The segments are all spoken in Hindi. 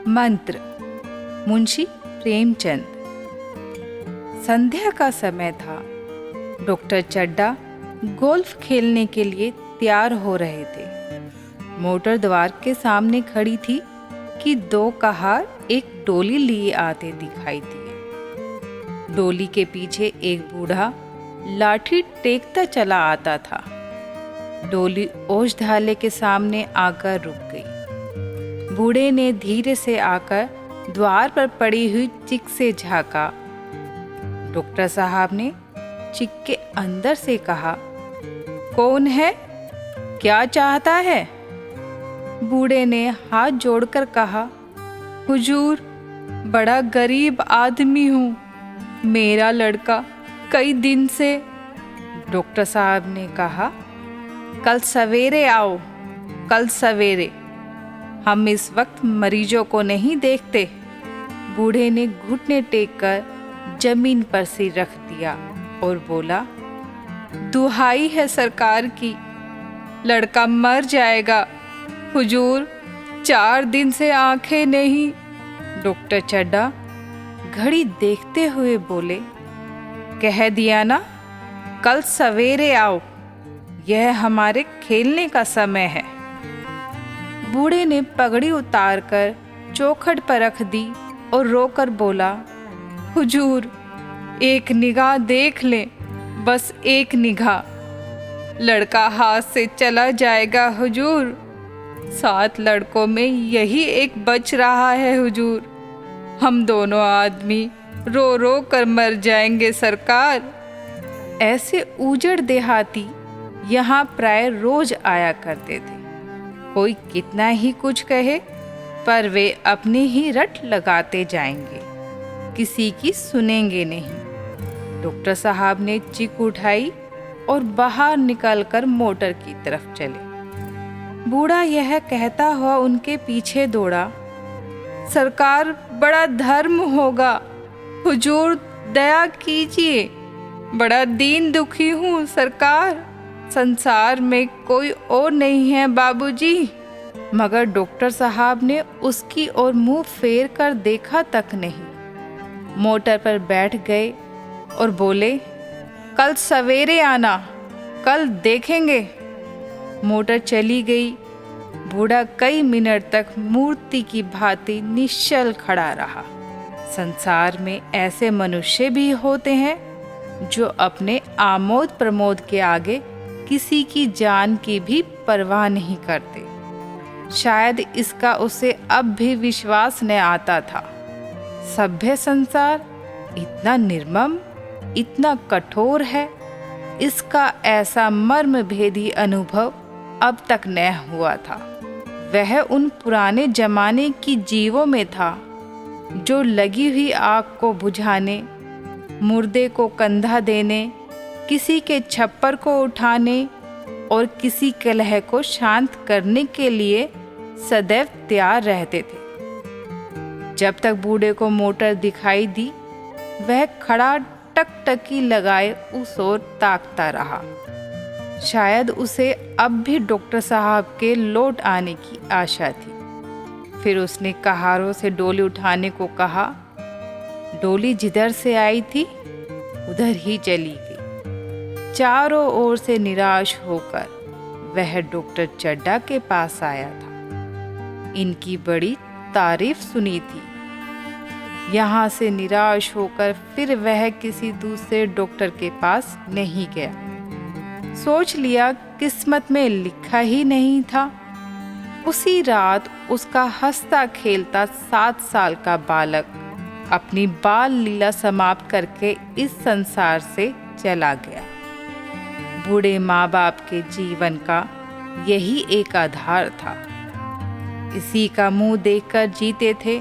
मंत्र, मुंशी प्रेमचंद। संध्या का समय था। डॉक्टर चड्ढा गोल्फ खेलने के लिए तैयार हो रहे थे। मोटर द्वार के सामने खड़ी थी कि दो कहार एक डोली लिए आते दिखाई दिए। डोली के पीछे एक बूढ़ा लाठी टेकता चला आता था। डोली ओषधालय के सामने आकर रुक गई। बूढ़े ने धीरे से आकर द्वार पर पड़ी हुई चिक से झांका। डॉक्टर साहब ने चिक के अंदर से कहा, कौन है? क्या चाहता है? बूढ़े ने हाथ जोड़कर कहा, हुजूर, बड़ा गरीब आदमी हूँ। मेरा लड़का कई दिन से। डॉक्टर साहब ने कहा, कल सवेरे आओ, कल सवेरे। हम इस वक्त मरीजों को नहीं देखते। बूढ़े ने घुटने टेककर जमीन पर सिर रख दिया और बोला, दुहाई है सरकार की, लड़का मर जाएगा। हुजूर, 4 दिन से आंखें नहीं। डॉक्टर चड्ढा घड़ी देखते हुए बोले, कह दिया ना, कल सवेरे आओ। यह हमारे खेलने का समय है। बूढ़े ने पगड़ी उतारकर चौखट पर रख दी और रोकर बोला, हुजूर, एक निगाह देख लें, बस एक निगाह। लड़का हाथ से चला जाएगा हुजूर। 7 लड़कों में यही एक बच रहा है हुजूर। हम दोनों आदमी रो रो कर मर जाएंगे सरकार। ऐसे उजड़ देहाती यहाँ प्राय रोज आया करते थे। कोई कितना ही कुछ कहे, पर वे अपनी ही रट लगाते जाएंगे, किसी की सुनेंगे नहीं। डॉक्टर साहब ने चिक उठाई और बाहर निकलकर मोटर की तरफ चले। बूढ़ा यह कहता हुआ उनके पीछे दौड़ा, सरकार, बड़ा धर्म होगा। हुजूर, दया कीजिए, बड़ा दीन दुखी हूँ सरकार। संसार में कोई और नहीं है बाबूजी। मगर डॉक्टर साहब ने उसकी ओर मुंह फेर कर देखा तक नहीं। मोटर पर बैठ गए और बोले, कल सवेरे आना, कल देखेंगे। मोटर चली गई। बूढ़ा कई मिनट तक मूर्ति की भांति निश्चल खड़ा रहा। संसार में ऐसे मनुष्य भी होते हैं जो अपने आमोद प्रमोद के आगे किसी की जान की भी परवाह नहीं करते। शायद इसका उसे अब भी विश्वास न आता था। सभ्य संसार इतना निर्मम, इतना कठोर है, इसका ऐसा मर्म भेदी अनुभव अब तक न हुआ था। वह उन पुराने जमाने की जीवों में था जो लगी हुई आग को बुझाने, मुर्दे को कंधा देने, किसी के छप्पर को उठाने और किसी कलह को शांत करने के लिए सदैव तैयार रहते थे। जब तक बूढ़े को मोटर दिखाई दी, वह खड़ा टकटकी लगाए उस ओर ताकता रहा। शायद उसे अब भी डॉक्टर साहब के लौट आने की आशा थी। फिर उसने कहारों से डोली उठाने को कहा। डोली जिधर से आई थी उधर ही चली गई। चारों ओर से निराश होकर वह डॉक्टर चड्ढा के पास आया था। इनकी बड़ी तारीफ सुनी थी। यहाँ से निराश होकर फिर वह किसी दूसरे डॉक्टर के पास नहीं गया। सोच लिया किस्मत में लिखा ही नहीं था। उसी रात उसका हंसता खेलता 7 साल का बालक अपनी बाल लीला समाप्त करके इस संसार से चला गया। बूढ़े माँ बाप के जीवन का यही एक आधार था। इसी का मुंह देखकर जीते थे।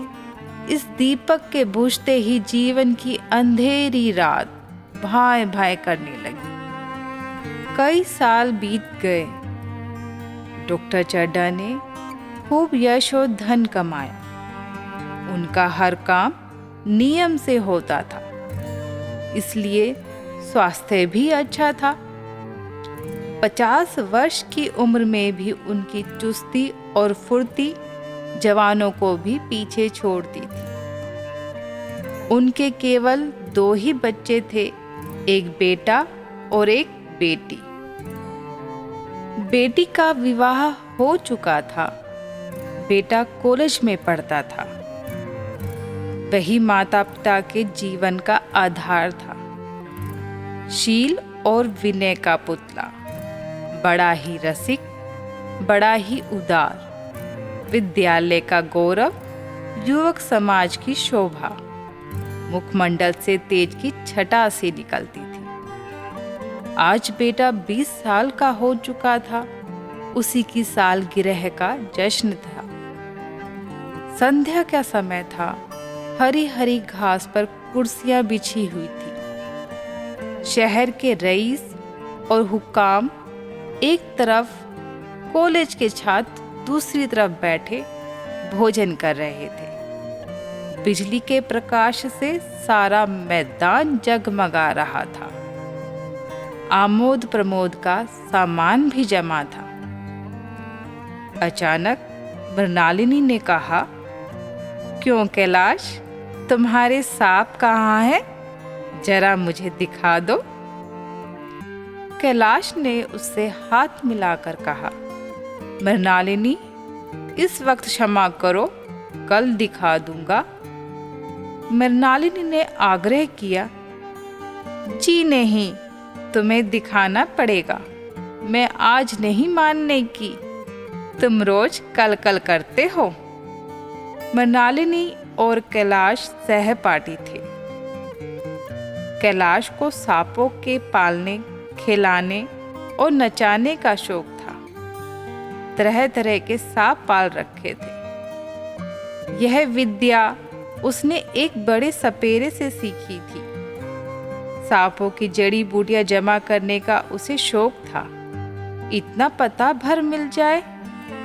इस दीपक के बुझते ही जीवन की अंधेरी रात भाए भाए करने लगी। कई साल बीत गए। डॉक्टर चड्ढा ने खूब यश और धन कमाया। उनका हर काम नियम से होता था, इसलिए स्वास्थ्य भी अच्छा था। 50 वर्ष की उम्र में भी उनकी चुस्ती और फुर्ती जवानों को भी पीछे छोड़ दी थी। उनके केवल 2 ही बच्चे थे, एक बेटा और एक बेटी। बेटी का विवाह हो चुका था, बेटा कॉलेज में पढ़ता था। वही माता पिता के जीवन का आधार था, शील और विनय का पुतला, बड़ा ही रसिक, बड़ा ही उदार, विद्यालय का गौरव, युवक समाज की शोभा, मुखमंडल से तेज की छटा सी निकलती थी। आज बेटा 20 साल का हो चुका था, उसी की सालगिरह का जश्न था। संध्या का समय था, हरी हरी घास पर कुर्सियां बिछी हुई थी। शहर के रईस और हुक्काम एक तरफ, कॉलेज के छात्र दूसरी तरफ बैठे भोजन कर रहे थे। बिजली के प्रकाश से सारा मैदान जगमगा रहा था। आमोद प्रमोद का सामान भी जमा था। अचानक मृणालिनी ने कहा, क्यों कैलाश, तुम्हारे सांप कहाँ हैं? जरा मुझे दिखा दो। कैलाश ने उससे हाथ मिलाकर कहा, मृणालिनी, इस वक्त क्षमा करो, कल दिखा दूंगा। मृणालिनी ने आग्रह किया, जी नहीं, तुम्हें दिखाना पड़ेगा। मैं आज नहीं मानने की, तुम रोज कल कल करते हो। मृणालिनी और कैलाश सहपाठी थे। कैलाश को सांपों के पालने, खिलाने और नचाने का शौक था। तरह तरह के सांप पाल रखे थे। यह विद्या उसने एक बड़े सपेरे से सीखी थी। सांपों की जड़ी बूटियां जमा करने का उसे शौक था। इतना पता भर मिल जाए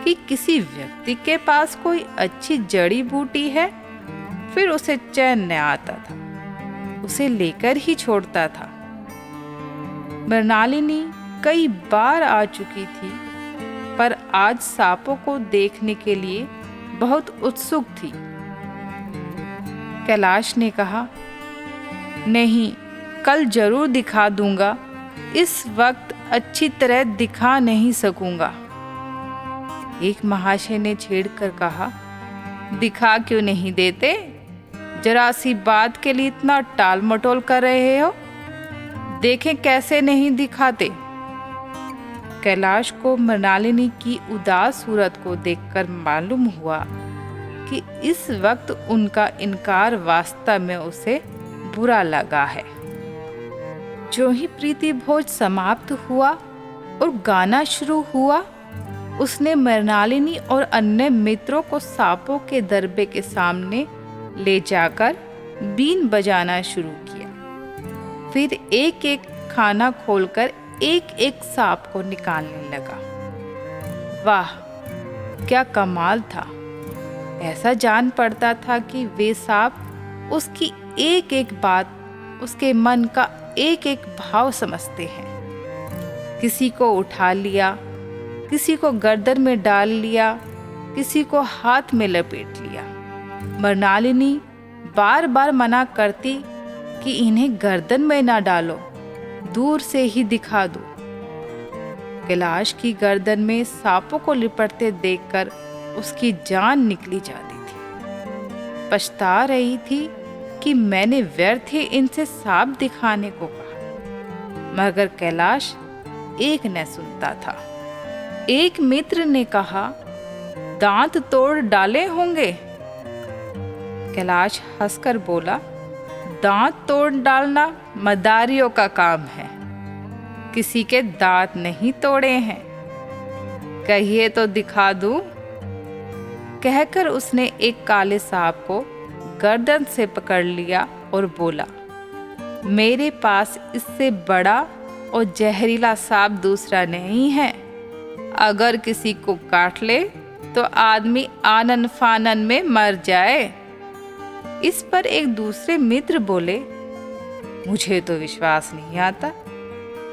कि किसी व्यक्ति के पास कोई अच्छी जड़ी बूटी है, फिर उसे चैन न आता था, उसे लेकर ही छोड़ता था। मृणालिनी कई बार आ चुकी थी, पर आज सांपों को देखने के लिए बहुत उत्सुक थी। कैलाश ने कहा, नहीं, कल जरूर दिखा दूंगा, इस वक्त अच्छी तरह दिखा नहीं सकूंगा। एक महाशय ने छेड़कर कहा, दिखा क्यों नहीं देते? जरा सी बात के लिए इतना टाल मटोल कर रहे हो, देखें कैसे नहीं दिखाते। कैलाश को मृणालिनी की उदास सूरत को देखकर मालूम हुआ कि इस वक्त उनका इनकार वास्तव में उसे बुरा लगा है। जो ही प्रीति भोज समाप्त हुआ और गाना शुरू हुआ, उसने मृणालिनी और अन्य मित्रों को सांपों के दरबे के सामने ले जाकर बीन बजाना शुरू किया। फिर एक एक खाना खोलकर एक एक सांप को निकालने लगा। वाह, क्या कमाल था! ऐसा जान पड़ता था कि वे सांप उसकी एक एक बात, उसके मन का एक एक भाव समझते हैं। किसी को उठा लिया, किसी को गर्दन में डाल लिया, किसी को हाथ में लपेट लिया। मृणालिनी बार बार मना करती कि इन्हें गर्दन में ना डालो, दूर से ही दिखा दो। कैलाश की गर्दन में सांपों को लिपटते देखकर उसकी जान निकली जाती थी। पछता रही थी कि मैंने व्यर्थ ही इनसे सांप दिखाने को कहा, मगर कैलाश एक न सुनता था। एक मित्र ने कहा, दांत तोड़ डाले होंगे। कैलाश हंसकर बोला, दांत तोड़ डालना मदारियों का काम है, किसी के दांत नहीं तोड़े हैं। कहिए तो दिखा दूं। कहकर उसने एक काले सांप को गर्दन से पकड़ लिया और बोला, मेरे पास इससे बड़ा और जहरीला सांप दूसरा नहीं है। अगर किसी को काट ले तो आदमी आनन फानन में मर जाए। इस पर एक दूसरे मित्र बोले, मुझे तो विश्वास नहीं आता,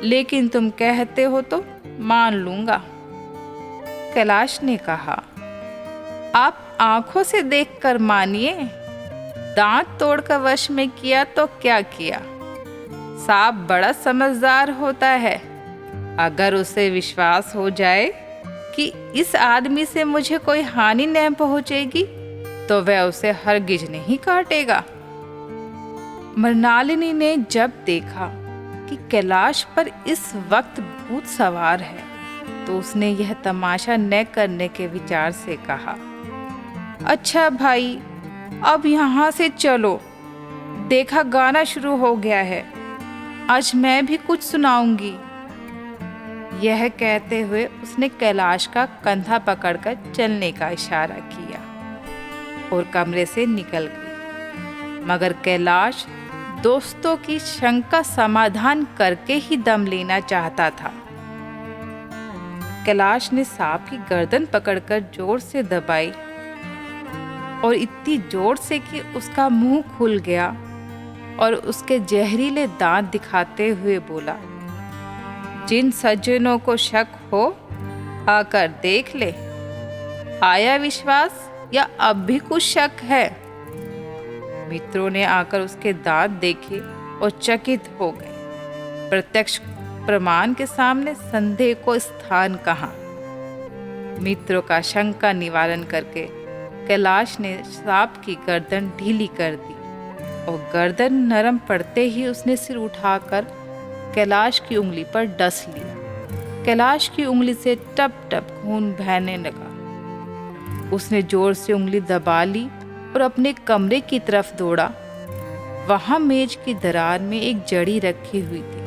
लेकिन तुम कहते हो तो मान लूंगा। कैलाश ने कहा, आप आंखों से देखकर मानिए। दांत तोड़कर वश में किया तो क्या किया। सांप बड़ा समझदार होता है। अगर उसे विश्वास हो जाए कि इस आदमी से मुझे कोई हानि नहीं पहुंचेगी तो वह उसे हरगिज नहीं काटेगा। मृणालिनी ने जब देखा कि कैलाश पर इस वक्त भूत सवार है तो उसने यह तमाशा न करने के विचार से कहा, अच्छा भाई, अब यहाँ से चलो। देखा गाना शुरू हो गया है, आज मैं भी कुछ सुनाऊंगी। यह कहते हुए उसने कैलाश का कंधा पकड़कर चलने का इशारा किया और कमरे से निकल गई। मगर कैलाश दोस्तों की शंका समाधान करके ही दम लेना चाहता था। कैलाश ने सांप की गर्दन पकड़कर जोर से दबाई और इतनी जोर से कि उसका मुंह खुल गया और उसके जहरीले दांत दिखाते हुए बोला, जिन सज्जनों को शक हो आकर देख ले। आया विश्वास या अब भी कुछ शक है? मित्रों ने आकर उसके दांत देखे और चकित हो गए। प्रत्यक्ष प्रमाण के सामने संदेह को स्थान कहाँ। मित्रों का शंका निवारण करके कैलाश ने सांप की गर्दन ढीली कर दी और गर्दन नरम पड़ते ही उसने सिर उठाकर कैलाश की उंगली पर डस लिया। कैलाश की उंगली से टप टप खून बहने लगा। उसने जोर से उंगली दबा ली और अपने कमरे की तरफ दौड़ा। वहां मेज की दरार में एक जड़ी रखी हुई थी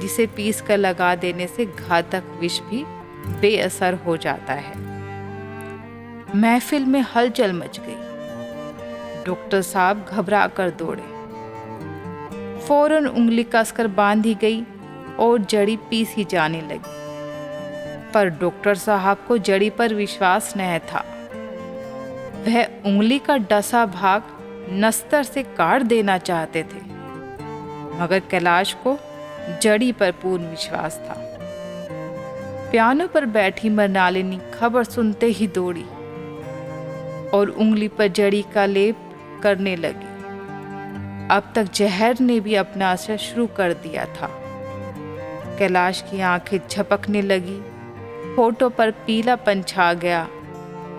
जिसे पीस कर लगा देने से घातक विष भी बेअसर हो जाता है। महफिल में हलचल मच गई। डॉक्टर साहब घबरा कर दौड़े। फौरन उंगली कसकर बांधी गई और जड़ी पीसी जाने लगी। पर डॉक्टर साहब को जड़ी पर विश्वास नहीं था। वह उंगली का डसा भाग नस्तर से काट देना चाहते थे, मगर कैलाश को जड़ी पर पूर्ण विश्वास था। पियानो पर बैठी मृणालिनी खबर सुनते ही दौड़ी और उंगली पर जड़ी का लेप करने लगी। अब तक जहर ने भी अपना असर शुरू कर दिया था। कैलाश की आंखें झपकने लगी, होठों पर पीलापन छा गया,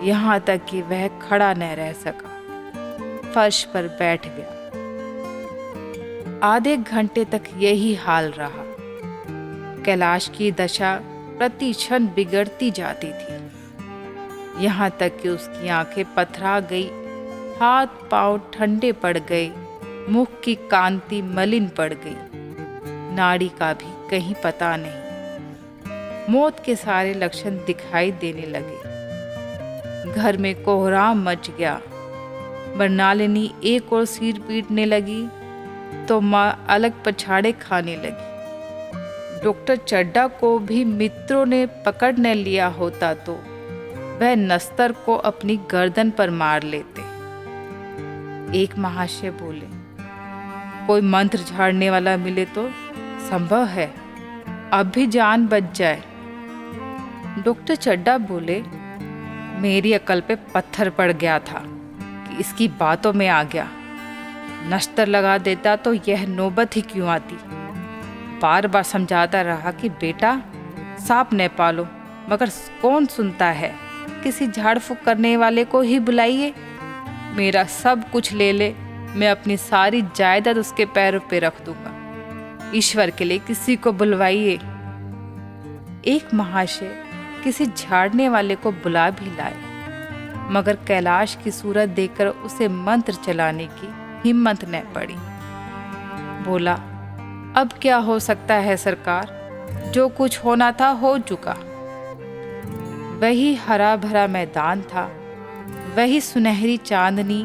यहाँ तक कि वह खड़ा न रह सका, फर्श पर बैठ गया। आधे घंटे तक यही हाल रहा। कैलाश की दशा प्रति क्षण बिगड़ती जाती थी, यहाँ तक कि उसकी आंखें पथरा गई, हाथ पांव ठंडे पड़ गए, मुख की कांति मलिन पड़ गई, नाड़ी का भी कहीं पता नहीं। मौत के सारे लक्षण दिखाई देने लगे। घर में कोहराम मच गया। मृणालिनी एक और सिर पीटने लगी तो माँ अलग पछाड़े खाने लगी। डॉक्टर चड्डा को भी मित्रों ने पकड़ न लिया होता तो वह नस्तर को अपनी गर्दन पर मार लेते। एक महाशय बोले, कोई मंत्र झाड़ने वाला मिले तो संभव है, अब भी जान बच जाए। डॉक्टर चड्डा बोले, मेरी अकल पे पत्थर पड़ गया था कि इसकी बातों में आ गया। नश्तर लगा देता तो यह नौबत ही क्यों आती। बार बार समझाता रहा कि बेटा सांप न पालो, मगर कौन सुनता है। किसी झाड़ फूक करने वाले को ही बुलाइए, मेरा सब कुछ ले ले, मैं अपनी सारी जायदाद उसके पैरों पे रख दूंगा। ईश्वर के लिए किसी को बुलवाइए। एक महाशय किसी झाड़ने वाले को बुला भी लाए, मगर कैलाश की सूरत देखकर उसे मंत्र चलाने की हिम्मत न पड़ी। बोला, अब क्या हो सकता है सरकार, जो कुछ होना था हो चुका। वही हरा भरा मैदान था, वही सुनहरी चांदनी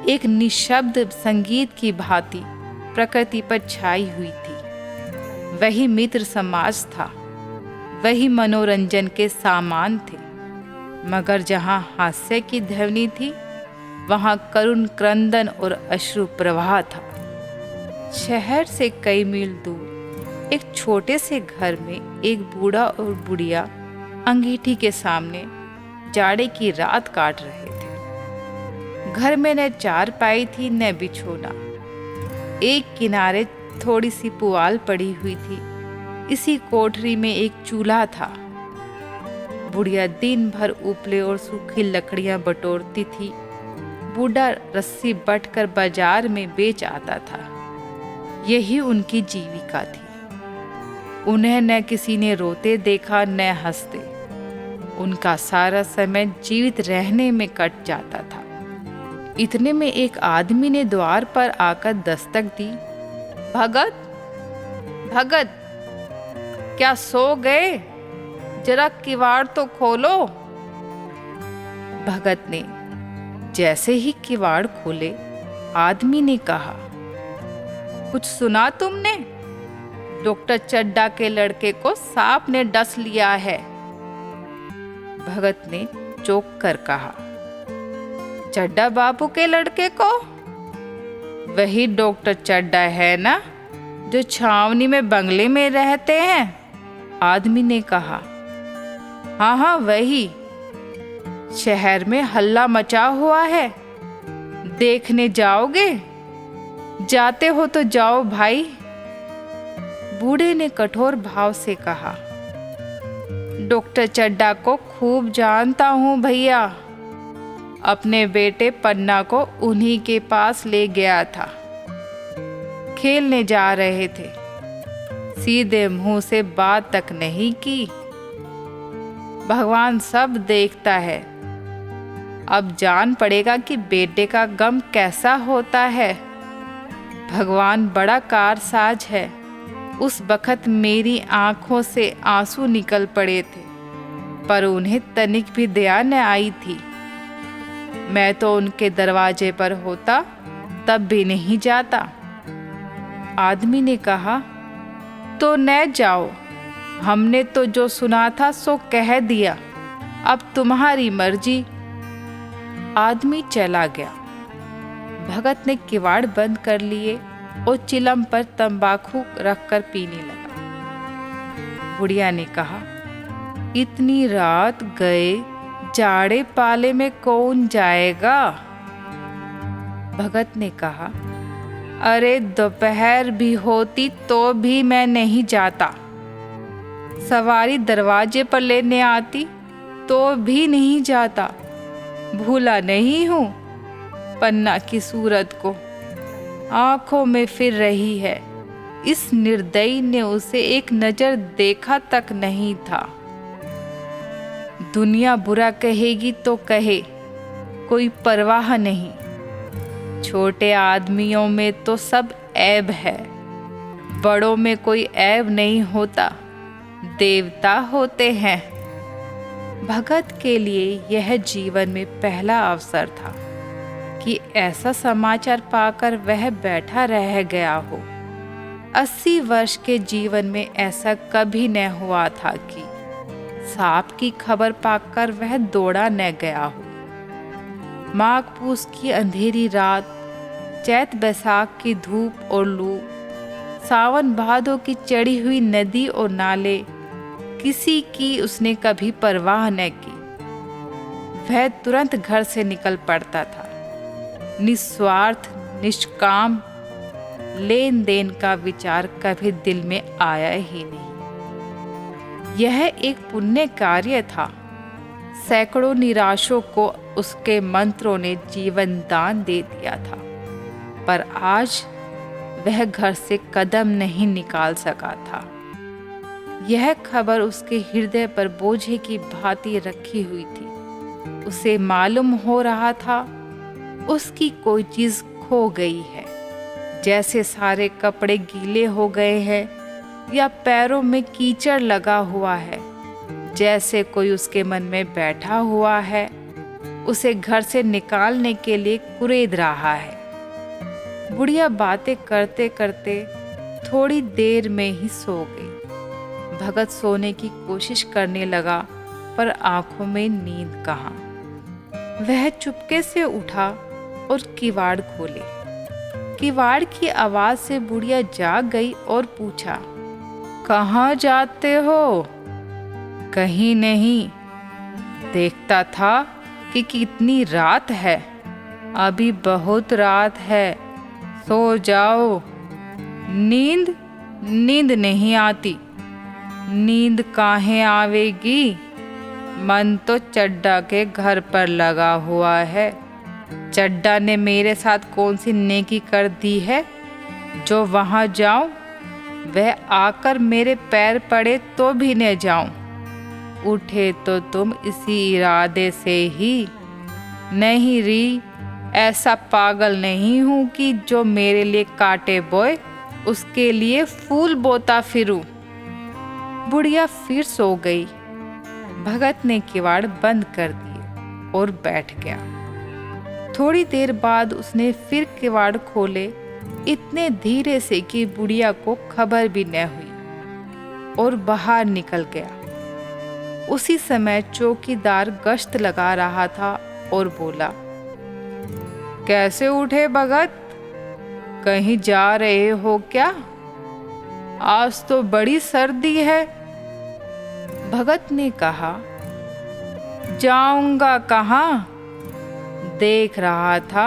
एक निशब्द संगीत की भांति प्रकृति पर छाई हुई थी। वही मित्र समाज था, वही मनोरंजन के सामान थे, मगर जहाँ हास्य की ध्वनि थी वहाँ करुण क्रंदन और अश्रु प्रवाह था। शहर से कई मील दूर एक छोटे से घर में एक बूढ़ा और बुढ़िया अंगीठी के सामने जाड़े की रात काट रहे थे। घर में न चारपाई थी न बिछोना। एक किनारे थोड़ी सी पुआल पड़ी हुई थी। इसी कोठरी में एक चूल्हा था। बुढ़िया दिन भर उपले और सूखी लकड़ियां बटोरती थी। बूढ़ा रस्सी बटकर बाजार में बेच आता था। यही उनकी जीविका थी। उन्हें न किसी ने रोते देखा न हंसते। उनका सारा समय जीवित रहने में कट जाता था। इतने में एक आदमी ने द्वार पर आकर दस्तक दी। भगत, भगत, क्या सो गए? जरा किवाड़ तो खोलो। भगत ने जैसे ही किवाड़ खोले, आदमी ने कहा, कुछ सुना तुमने? डॉक्टर चड्डा के लड़के को सांप ने डस लिया है। भगत ने चौंक कर कहा, चड्डा बाबू के लड़के को? वही डॉक्टर चड्डा है ना, जो छावनी में बंगले में रहते हैं? आदमी ने कहा, हाँ हाँ वही। शहर में हल्ला मचा हुआ है, देखने जाओगे? जाते हो तो जाओ भाई। बूढ़े ने कठोर भाव से कहा, डॉक्टर चड्डा को खूब जानता हूँ भैया। अपने बेटे पन्ना को उन्हीं के पास ले गया था। खेलने जा रहे थे, सीधे मुंह से बात तक नहीं की। भगवान सब देखता है। अब जान पड़ेगा कि बेटे का गम कैसा होता है। भगवान बड़ा कारसाज है। उस वक्त मेरी आंखों से आंसू निकल पड़े थे, पर उन्हें तनिक भी दया न आई थी। मैं तो उनके दरवाजे पर होता तब भी नहीं जाता। आदमी ने कहा, तो न जाओ। हमने तो जो सुना था सो कह दिया। अब तुम्हारी मर्जी। आदमी चला गया। भगत ने किवाड़ बंद कर लिए और चिलम पर तंबाकू रखकर पीने लगा। बुढ़िया ने कहा, इतनी रात गए, जाड़े पाले में कौन जाएगा? भगत ने कहा, अरे दोपहर भी होती तो भी मैं नहीं जाता। सवारी दरवाजे पर लेने आती तो भी नहीं जाता। भूला नहीं हूँ पन्ना की सूरत को, आंखों में फिर रही है। इस निर्दयी ने उसे एक नजर देखा तक नहीं था। दुनिया बुरा कहेगी तो कहे, कोई परवाह नहीं। छोटे आदमियों में तो सब ऐब है, बड़ों में कोई ऐब नहीं होता, देवता होते हैं। भगत के लिए यह जीवन में पहला अवसर था कि ऐसा समाचार पाकर वह बैठा रह गया हो। 80 वर्ष के जीवन में ऐसा कभी न हुआ था कि सांप की खबर पाकर वह दौड़ा न गया हो। माघ पूस की अंधेरी रात, चैत बैसाख की धूप और लू, सावन भादों की चढ़ी हुई नदी और नाले, किसी की उसने कभी परवाह न की। वह तुरंत घर से निकल पड़ता था। निस्वार्थ, निष्काम, लेन देन का विचार कभी दिल में आया ही नहीं। यह एक पुण्य कार्य था। सैकड़ों निराशों को उसके मंत्रों ने जीवन दान दे दिया था, पर आज वह घर से कदम नहीं निकाल सका था। यह खबर उसके हृदय पर बोझे की भांति रखी हुई थी। उसे मालूम हो रहा था उसकी कोई चीज खो गई है, जैसे सारे कपड़े गीले हो गए हैं या पैरों में कीचड़ लगा हुआ है, जैसे कोई उसके मन में बैठा हुआ है, उसे घर से निकालने के लिए कुरेद रहा है। बुढ़िया बातें करते करते थोड़ी देर में ही सो गई। भगत सोने की कोशिश करने लगा, पर आंखों में नींद कहाँ। वह चुपके से उठा और किवाड़ खोले। किवाड़ की आवाज से बुढ़िया जाग गई और पूछा, कहाँ जाते हो? कहीं नहीं, देखता था कि कितनी रात है। अभी बहुत रात है, सो जाओ। नींद नींद नहीं आती। नींद काहे आवेगी? मन तो चड्डा के घर पर लगा हुआ है। चड्डा ने मेरे साथ कौन सी नेकी कर दी है जो वहां जाऊं? वह आकर मेरे पैर पड़े तो भी न जाऊं। उठे तो तुम इसी इरादे से ही। नहीं री, ऐसा पागल नहीं हूं कि जो मेरे लिए कांटे बोए उसके लिए फूल बोता फिरूं। बुढ़िया फिर सो गई। भगत ने किवाड़ बंद कर दिए और बैठ गया। थोड़ी देर बाद उसने फिर किवाड़ खोले, इतने धीरे से कि बुढ़िया को खबर भी न हुई, और बाहर निकल गया। उसी समय चौकीदार गश्त लगा रहा था और बोला, कैसे उठे भगत? कहीं जा रहे हो क्या? आज तो बड़ी सर्दी है। भगत ने कहा, जाऊंगा कहाँ? देख रहा था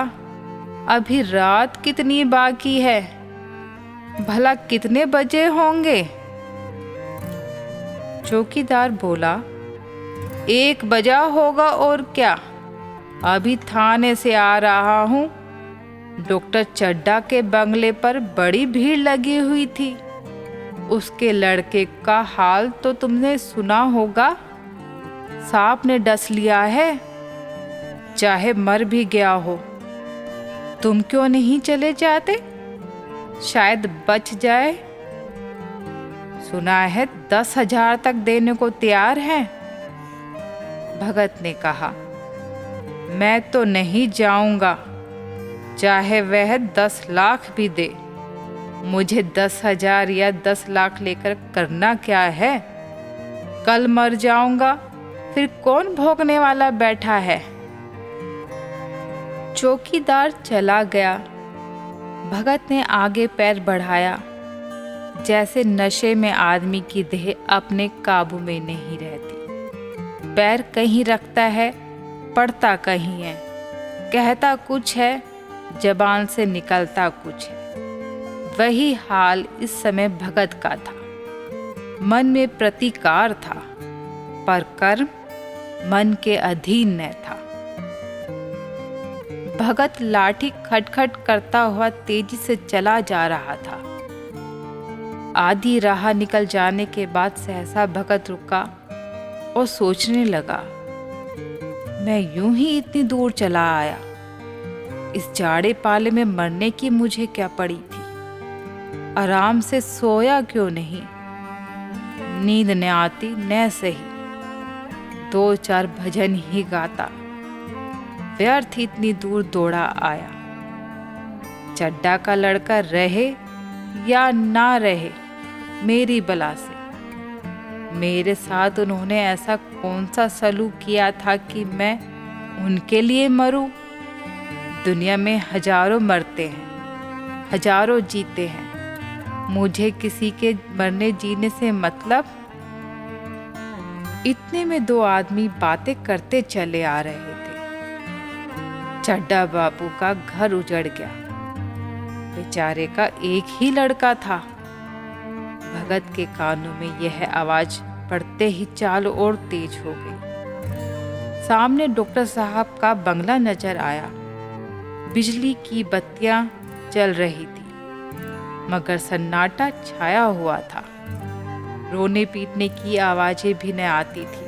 अभी रात कितनी बाकी है। भला कितने बजे होंगे? चौकीदार बोला, 1 बजा होगा और क्या। अभी थाने से आ रहा हूँ। डॉक्टर चड्डा के बंगले पर बड़ी भीड़ लगी हुई थी। उसके लड़के का हाल तो तुमने सुना होगा। सांप ने डस लिया है, चाहे मर भी गया हो। तुम क्यों नहीं चले जाते? शायद बच जाए। सुना है 10,000 तक देने को तैयार है। भगत ने कहा, मैं तो नहीं जाऊंगा, चाहे वह 10 लाख भी दे। मुझे 10,000 या 10 लाख लेकर करना क्या है? कल मर जाऊंगा, फिर कौन भोगने वाला बैठा है? चौकीदार चला गया। भगत ने आगे पैर बढ़ाया। जैसे नशे में आदमी की देह अपने काबू में नहीं रहती। पैर कहीं रखता है, पड़ता कहीं है। कहता कुछ है, जबान से निकलता कुछ है। वही हाल इस समय भगत का था। मन में प्रतिकार था, पर कर्म मन के अधीन न था। भगत लाठी खटखट करता हुआ तेजी से चला जा रहा था। आधी राह निकल जाने के बाद सहसा भगत रुका और सोचने लगा, मैं यूं ही इतनी दूर चला आया। इस जाड़े पाले में मरने की मुझे क्या पड़ी थी? आराम से सोया क्यों नहीं? नींद न आती न सही, 2-4 भजन ही गाता। व्यर्थ इतनी दूर दौड़ा आया। चड्डा का लड़का रहे या ना रहे, मेरी बला से। मेरे साथ उन्होंने ऐसा कौन सा सलूक किया था कि मैं उनके लिए मरूं? दुनिया में हजारों मरते हैं, हजारों जीते हैं। मुझे किसी के मरने जीने से मतलब? इतने में 2 आदमी बातें करते चले आ रहे थे। चड्डा बाबू का घर उजड़ गया। बेचारे का एक ही लड़का था। भगत के कानों में यह आवाज पड़ते ही चाल और तेज हो गई। सामने डॉक्टर साहब का बंगला नजर आया। बिजली की बत्तियां जल रही थी, मगर सन्नाटा छाया हुआ था। रोने पीटने की आवाजें भी न आती थी।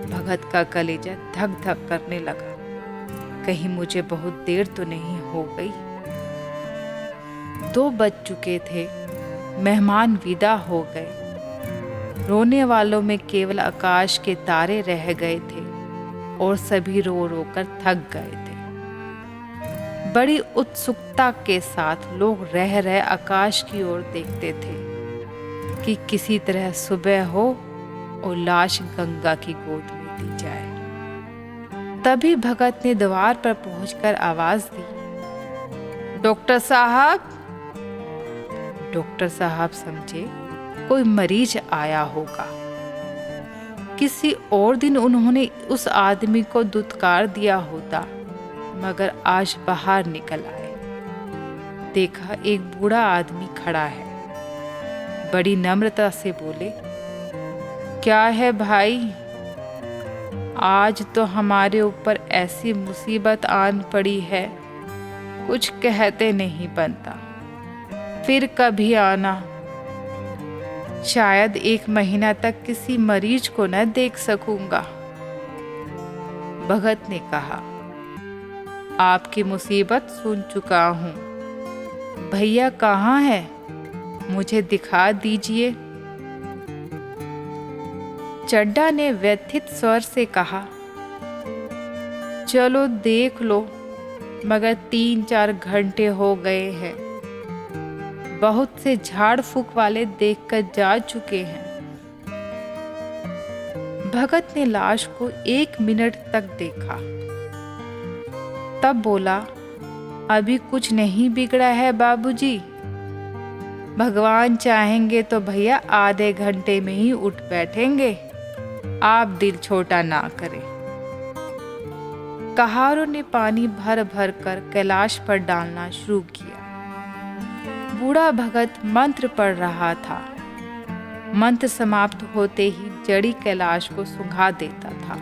भगत का कलेजा धक धक करने लगा। कहीं मुझे बहुत देर तो नहीं हो गई? 2 बज चुके थे। मेहमान विदा हो गए। रोने वालों में केवल आकाश के तारे रह गए थे और सभी रो रो कर थक गए थे। बड़ी उत्सुकता के साथ लोग रह रहे आकाश की ओर देखते थे कि किसी तरह सुबह हो और लाश गंगा की गोद में दी जाए। तभी भगत ने द्वार पर पहुंचकर आवाज दी, डॉक्टर साहब। डॉक्टर साहब समझे कोई मरीज आया होगा। किसी और दिन उन्होंने उस आदमी को दुत्कार दिया होता, मगर आज बाहर निकल आए। देखा एक बूढ़ा आदमी खड़ा है। बड़ी नम्रता से बोले, क्या है भाई, आज तो हमारे ऊपर ऐसी मुसीबत आन पड़ी है, कुछ कहते नहीं बनता। फिर कभी आना। शायद 1 महीना तक किसी मरीज को न देख सकूंगा। भगत ने कहा, आपकी मुसीबत सुन चुका हूँ। भैया कहाँ है, मुझे दिखा दीजिए। चड्ढा ने व्यथित स्वर से कहा, चलो देख लो, मगर 3-4 घंटे हो गए हैं। बहुत से झाड़ फूक वाले देखकर जा चुके हैं। भगत ने लाश को 1 मिनट तक देखा, तब बोला, अभी कुछ नहीं बिगड़ा है बाबूजी। भगवान चाहेंगे तो भैया आधे घंटे में ही उठ बैठेंगे। आप दिल छोटा ना करें। कहारों ने पानी भर भर कर कैलाश पर डालना शुरू किया। बूढ़ा भगत मंत्र पढ़ रहा था। मंत्र समाप्त होते ही जड़ी कैलाश को सुंघा देता था।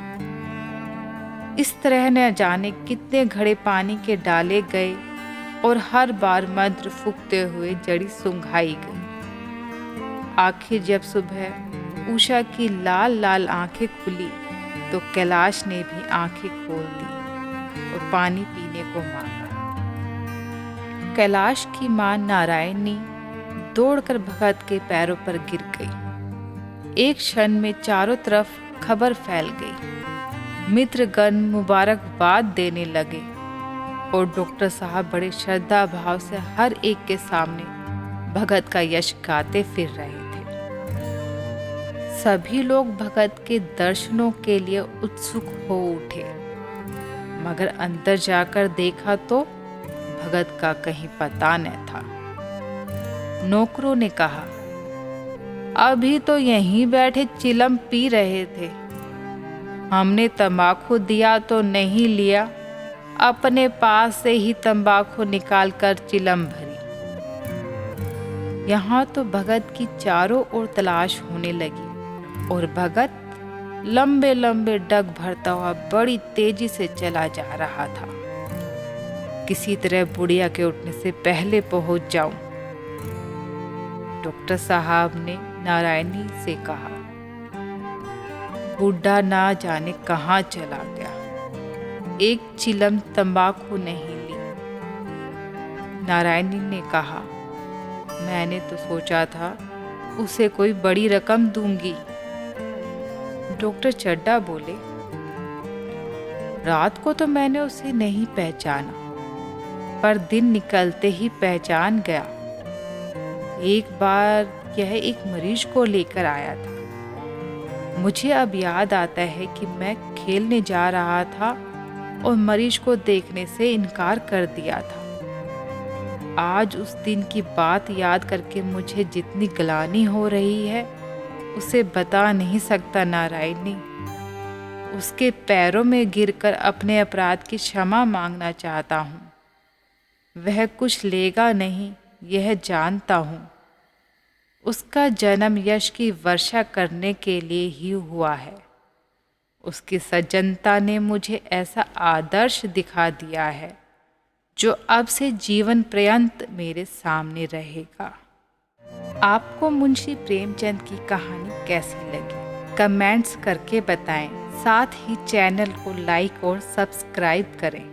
इस तरह न जाने कितने घड़े पानी के डाले गए और हर बार मंत्र फूंकते हुए जड़ी सुंघाई गई। आखिर जब सुबह उषा की लाल लाल आंखें खुली तो कैलाश ने भी आंखें खोल दी और पानी पीने को मांगा। कैलाश की मां नारायणी दौड़कर भगत के पैरों पर गिर गई। एक क्षण में चारों तरफ खबर फैल गई। मित्रगण मुबारकबाद देने लगे और डॉक्टर साहब बड़े श्रद्धा भाव से हर एक के सामने भगत का यश गाते फिर रहे थे। सभी लोग भगत के दर्शनों के लिए उत्सुक हो उठे, मगर अंदर जाकर देखा तो भगत का कहीं पता न था। नौकरों ने कहा, अभी तो यहीं बैठे चिलम पी रहे थे। हमने तंबाकू दिया तो नहीं लिया, अपने पास से ही तंबाकू निकालकर चिलम भरी। यहाँ तो भगत की चारों ओर तलाश होने लगी और भगत लंबे लंबे डग भरता हुआ बड़ी तेजी से चला जा रहा था। किसी तरह बुढ़िया के उठने से पहले पहुंच जाऊं। डॉक्टर साहब ने नारायणी से कहा, बुढ़ा ना जाने कहाँ चला गया, एक चिलम तंबाकू नहीं ली। नारायणी ने कहा, मैंने तो सोचा था उसे कोई बड़ी रकम दूंगी। डॉक्टर चड्ढा बोले, रात को तो मैंने उसे नहीं पहचाना, पर दिन निकलते ही पहचान गया। एक बार यह एक मरीज को लेकर आया था। मुझे अब याद आता है कि मैं खेलने जा रहा था और मरीज को देखने से इनकार कर दिया था। आज उस दिन की बात याद करके मुझे जितनी ग्लानि हो रही है उसे बता नहीं सकता नारायणी। उसके पैरों में गिरकर अपने अपराध की क्षमा मांगना चाहता हूँ। वह कुछ लेगा नहीं, यह जानता हूँ। उसका जन्म यश की वर्षा करने के लिए ही हुआ है। उसकी सज्जनता ने मुझे ऐसा आदर्श दिखा दिया है जो अब से जीवन पर्यंत मेरे सामने रहेगा। आपको मुंशी प्रेमचंद की कहानी कैसी लगी कमेंट्स करके बताएं। साथ ही चैनल को लाइक और सब्सक्राइब करें।